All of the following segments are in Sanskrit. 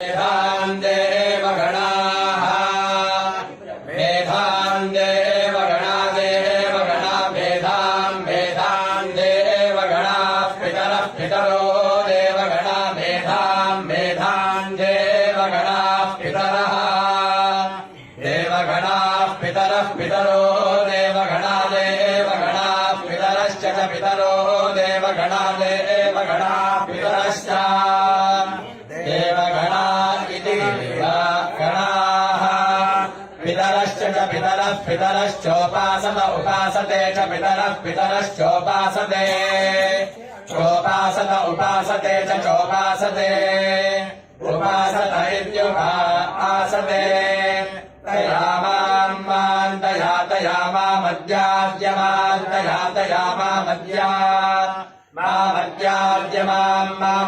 मेधान् देवगणाः मेधान् देवगणा देवगणा मेधान् देवगणाः पितरः पितरो देवगणा मेधान् देवगणाः पितरः पितरः पितरो देवगणा पितरश्च च पितरो देवगणा पितरश्च देवगणा इति गणाः पितरश्च च पितरः पितरश्चोपासत उपासते च पितरः पितरश्चोपासते चोपासत उपासते च चोपासते उपासत इत्युपासते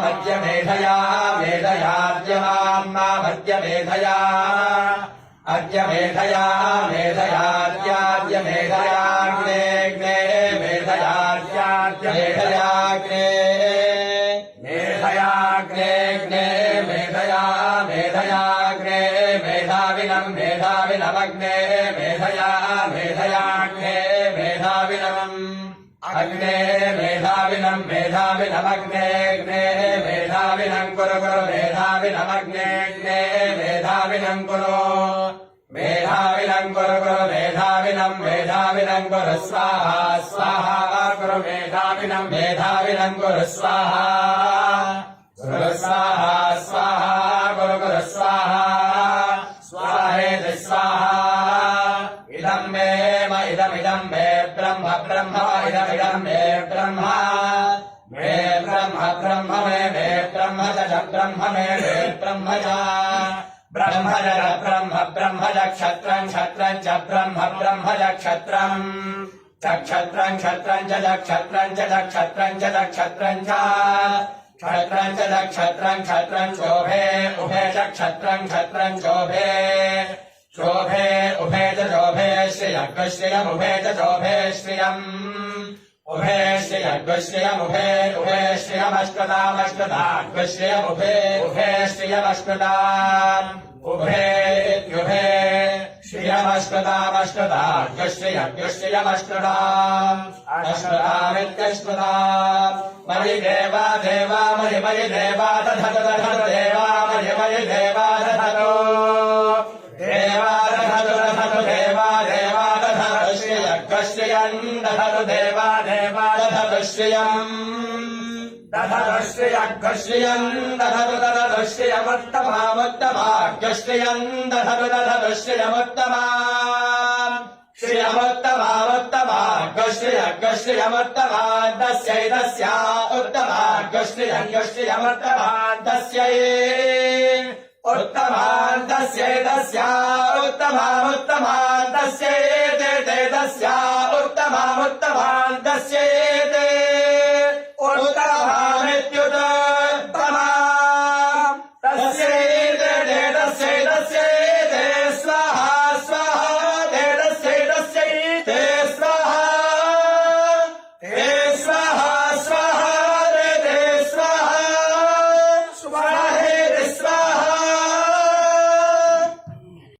मद्याद्यमेधया मेधयाद्यमेधया अद्यमेधया मेधयाद्याद्यमेधयाग्ने मेधयाद्याद्यमेधयाग्ने मेधयाग्ने मेधयाग्ने मेधाविनमग्ने मेधयाग्ने मेधाविनम् अग्ने मेधाविनमग्ने मेधाविनं कुरु मेधाविनमग्ने मेधाविनं कुरु मेधाविनं कुरु मेधाविनं कुरु स्वाहा स्वाहा कुरु मेधाविनं कुरु स्वाहा स्वाहा स्वाहा कुरु स्वाहा स्वाहेति स्वाहा इदं मे ब्रह्म इदमिदं मे ब्रह्म मे ब्रह्म मे ब्रह्म च ब्रह्म मे ब्रह्म च ब्रह्म च क्षत्रं च ब्रह्म च क्षत्रं च क्षत्रं च क्षत्रं शोभे उभे च क्षत्रं शोभे शोभे उभे च शोभे श्रियमुभे च शोभे श्रियम् उभे श्रियमुभे उभे श्रियमष्टदामष्टदाग्श्रियमुभे उभे श्रियमष्टदाम् उभे इत्युभे श्रियमष्टदामष्टदाग्श्रियमष्टदाम् अष्टदामित्यष्टदाम् मयि देवा मयि देवा दधतु देवा मयि देवा दधतु देवा दधतु श्रियम् दधतु देवा दधतु श्रियम् दधतु श्रियमुत्तमाग्श्रियम् दधतु श्रियमुत्तमाग्श्रियमुत्तमा तस्यै तस्या उत्तमाग्श्रियमुत्तमान्तस्यै उत्तमान्तस्यै तस्या उत्तमान्तस्यै ते तस्या उत्तमान्तस्यै